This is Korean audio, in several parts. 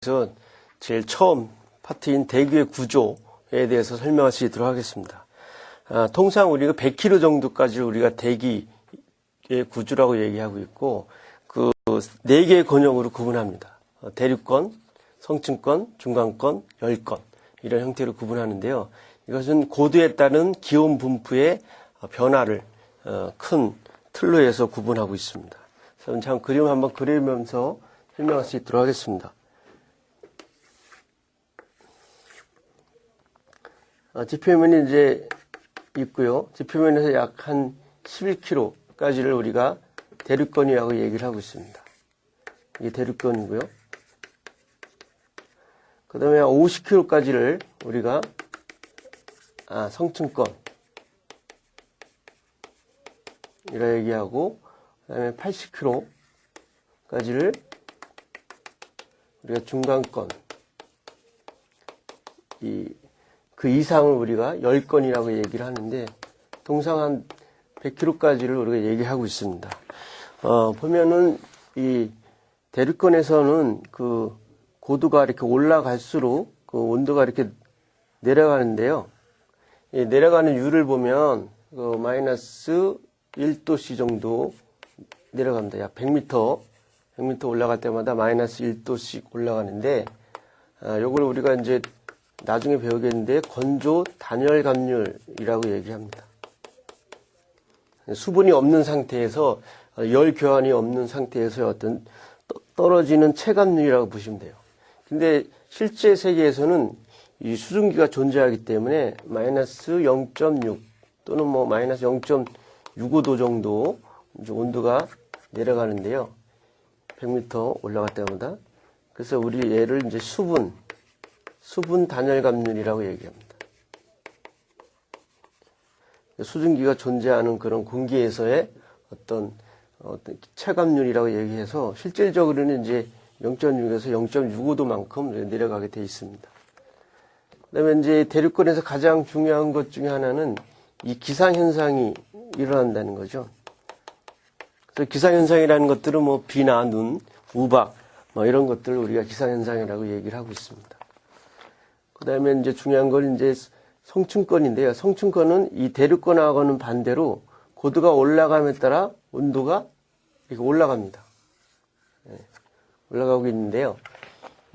그래서 제일 처음 파트인 대기의 구조에 대해서 설명할 수 있도록 하겠습니다. 통상 우리가 100km 정도까지 우리가 대기의 구조라고 얘기하고 있고, 그 4개의 권역으로 구분합니다. 대륙권, 성층권, 중간권, 열권 이런 형태로 구분하는데요. 이것은 고도에 따른 기온 분포의 변화를 큰 틀로 해서 구분하고 있습니다. 그래서 참 그림을 한번 그리면서 설명할 수 있도록 하겠습니다. 지표면이 이제 있고요. 지표면에서 약 한 11km까지를 우리가 대륙권이라고 얘기를 하고 있습니다. 이게 대륙권이고요. 그 다음에 50km까지를 우리가 성층권 이라 얘기하고, 그 다음에 80km까지를 우리가 중간권, 그 이상을 우리가 열권이라고 얘기를 하는데, 통상 한 100km까지를 우리가 얘기하고 있습니다. 보면은 이 대륙권에서는 그 고도가 이렇게 올라갈수록 그 온도가 이렇게 내려가는데요. 이 내려가는 이유를 보면 그 마이너스 1도씨 정도 내려갑니다. 약 100m 올라갈 때마다 마이너스 1도씩 올라가는데, 요걸 우리가 이제 나중에 배우겠는데 건조 단열 감률이라고 얘기합니다. 수분이 없는 상태에서, 열 교환이 없는 상태에서 어떤 떨어지는 체감률이라고 보시면 돼요. 근데 실제 세계에서는 이 수증기가 존재하기 때문에 마이너스 0.6 또는 뭐 마이너스 0.65도 정도 이제 온도가 내려가는데요. 100m 올라갈 때마다. 그래서 우리 얘를 이제 수분 단열 감률이라고 얘기합니다. 수증기가 존재하는 그런 공기에서의 어떤 체감률이라고 얘기해서 실질적으로는 이제 0.6에서 0.65도만큼 내려가게 돼 있습니다. 그다음에 이제 대륙권에서 가장 중요한 것 중에 하나는 이 기상현상이 일어난다는 거죠. 그래서 기상현상이라는 것들은 뭐 비나 눈, 우박, 뭐 이런 것들을 우리가 기상현상이라고 얘기를 하고 있습니다. 그 다음에 이제 중요한 건 이제 성층권인데요. 성층권은 이 대륙권하고는 반대로 고도가 올라감에 따라 온도가 이렇게 올라갑니다. 올라가고 있는데요.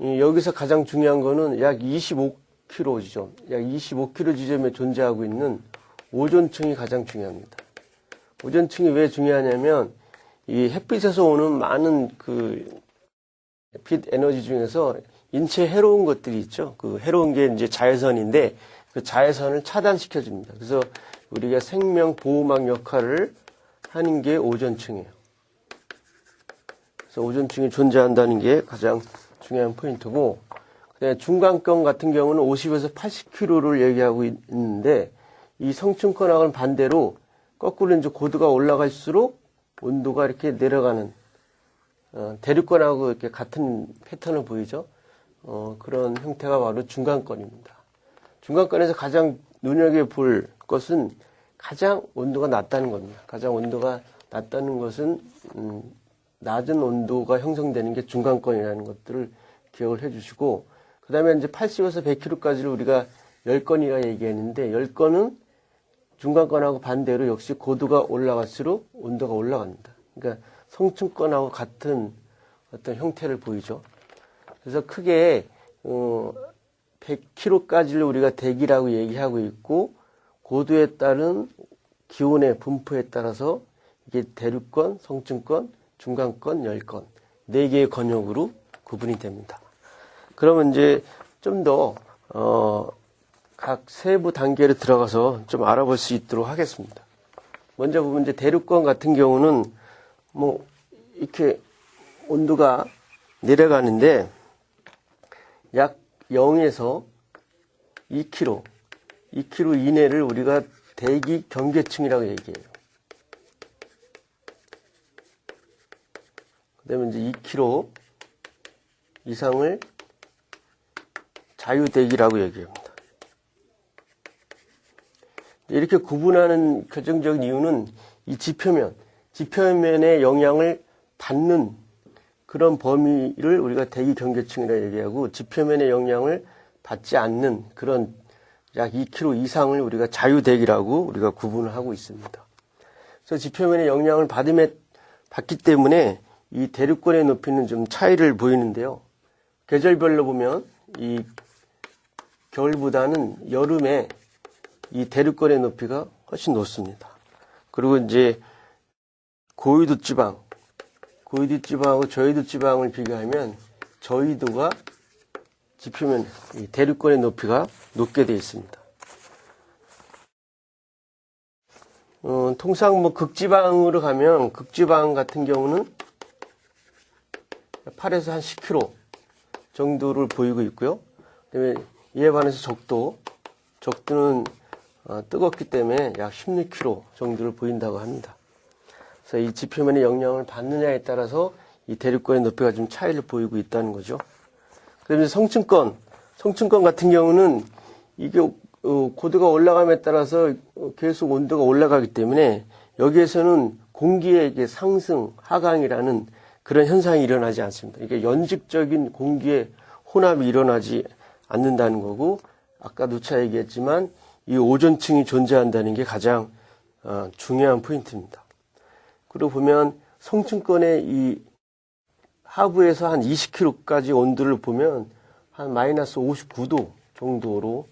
여기서 가장 중요한 거는 약 25km 지점, 약 25km 지점에 존재하고 있는 오존층이 가장 중요합니다. 오존층이 왜 중요하냐면 이 햇빛에서 오는 많은 그 빛 에너지 중에서 인체에 해로운 것들이 있죠. 그 해로운 게 이제 자외선인데 그 자외선을 차단시켜 줍니다. 그래서 우리가 생명 보호막 역할을 하는 게 오존층이에요. 그래서 오존층이 존재한다는 게 가장 중요한 포인트고, 그다음에 중간권 같은 경우는 50에서 80km를 얘기하고 있는데, 이 성층권하고는 반대로 거꾸로 이제 고도가 올라갈수록 온도가 이렇게 내려가는, 대륙권하고 이렇게 같은 패턴을 보이죠. 그런 형태가 바로 중간권입니다. 중간권에서 가장 눈여겨볼 것은 가장 온도가 낮다는 겁니다. 가장 온도가 낮다는 것은 낮은 온도가 형성되는 게 중간권이라는 것들을 기억을 해주시고, 그 다음에 이제 80에서 100km까지를 우리가 열권이라 얘기했는데, 열권은 중간권하고 반대로 역시 고도가 올라갈수록 온도가 올라갑니다. 그러니까 성층권하고 같은 어떤 형태를 보이죠. 그래서 크게 100km까지를 우리가 대기라고 얘기하고 있고, 고도에 따른 기온의 분포에 따라서 이게 대륙권, 성층권, 중간권, 열권 4개의 권역으로 구분이 됩니다. 그러면 이제 좀 더 각 세부 단계로 들어가서 좀 알아볼 수 있도록 하겠습니다. 먼저 보면 이제 대륙권 같은 경우는 뭐 이렇게 온도가 내려가는데 약 0에서 2km 이내를 우리가 대기 경계층이라고 얘기해요. 그 다음에 이제 2km 이상을 자유대기라고 얘기합니다. 이렇게 구분하는 결정적인 이유는 이 지표면의 영향을 받는 그런 범위를 우리가 대기 경계층이라 얘기하고 지표면의 영향을 받지 않는 그런 약 2km 이상을 우리가 자유대기라고 우리가 구분을 하고 있습니다. 그래서 지표면의 영향을 받기 때문에 이 대류권의 높이는 좀 차이를 보이는데요. 계절별로 보면 이 겨울보다는 여름에 이 대류권의 높이가 훨씬 높습니다. 그리고 이제 고위도 지방하고 저위도 지방을 비교하면 저위도가 지표면 이 대류권의 높이가 높게 되어 있습니다. 통상 뭐 극지방으로 가면 극지방 같은 경우는 8에서 한 10km 정도를 보이고 있고요. 그다음에 이에 반해서 적도는 뜨겁기 때문에 약 16km 정도를 보인다고 합니다. 그래서 이 지표면의 영향을 받느냐에 따라서 이 대류권의 높이가 좀 차이를 보이고 있다는 거죠. 그다음에 성층권 같은 경우는 이게 고도가 올라감에 따라서 계속 온도가 올라가기 때문에 여기에서는 공기의 상승, 하강이라는 그런 현상이 일어나지 않습니다. 이게 연직적인 공기의 혼합이 일어나지 않는다는 거고, 아까 누차 얘기했지만 이 오존층이 존재한다는 게 가장 중요한 포인트입니다. 그리고 보면 성층권의 이 하부에서 한 20km까지 온도를 보면 한 마이너스 59도 정도로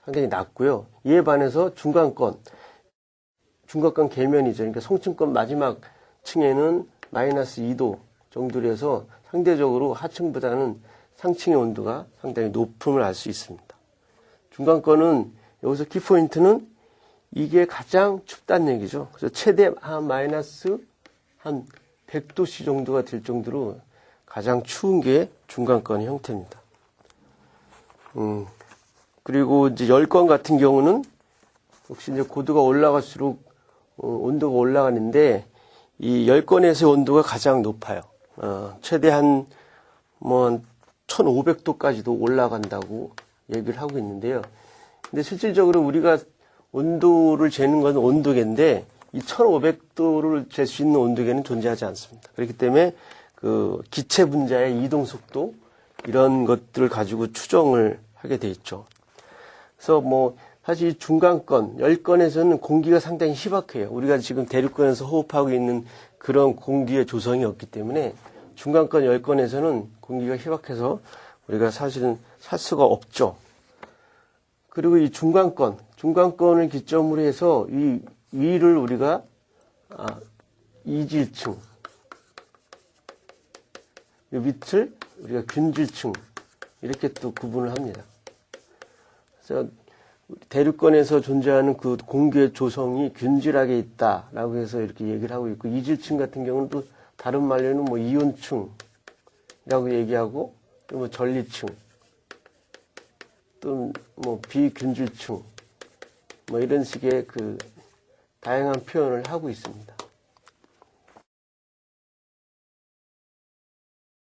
상당히 낮고요. 이에 반해서 중간권 계면이죠. 그러니까 성층권 마지막 층에는 마이너스 2도 정도로 해서 상대적으로 하층보다는 상층의 온도가 상당히 높음을 알 수 있습니다. 중간권은 여기서 키포인트는 이게 가장 춥다는 얘기죠. 그래서 최대 한 마이너스 한 100도씨 정도가 될 정도로 가장 추운 게 중간권의 형태입니다. 그리고 이제 열권 같은 경우는 역시 이제 고도가 올라갈수록 온도가 올라가는데 이 열권에서의 온도가 가장 높아요. 최대한 뭐 1500도까지도 올라간다고 얘기를 하고 있는데요. 근데 실질적으로 우리가 온도를 재는 건 온도계인데 이 1500도를 잴 수 있는 온도계는 존재하지 않습니다. 그렇기 때문에 그 기체 분자의 이동 속도 이런 것들을 가지고 추정을 하게 돼 있죠. 그래서 뭐 사실 중간권, 열권에서는 공기가 상당히 희박해요. 우리가 지금 대류권에서 호흡하고 있는 그런 공기의 조성이 없기 때문에 중간권, 열권에서는 공기가 희박해서 우리가 사실은 살 수가 없죠. 그리고 이 중간권을 기점으로 해서 이 위를 우리가 이질층, 이 밑을 우리가 균질층 이렇게 또 구분을 합니다. 그래서 대류권에서 존재하는 그 공기의 조성이 균질하게 있다라고 해서 이렇게 얘기를 하고 있고, 이질층 같은 경우는 또 다른 말로는 뭐 이온층이라고 얘기하고, 또 뭐 전리층, 또 뭐 비균질층, 뭐 이런 식의 그 다양한 표현을 하고 있습니다.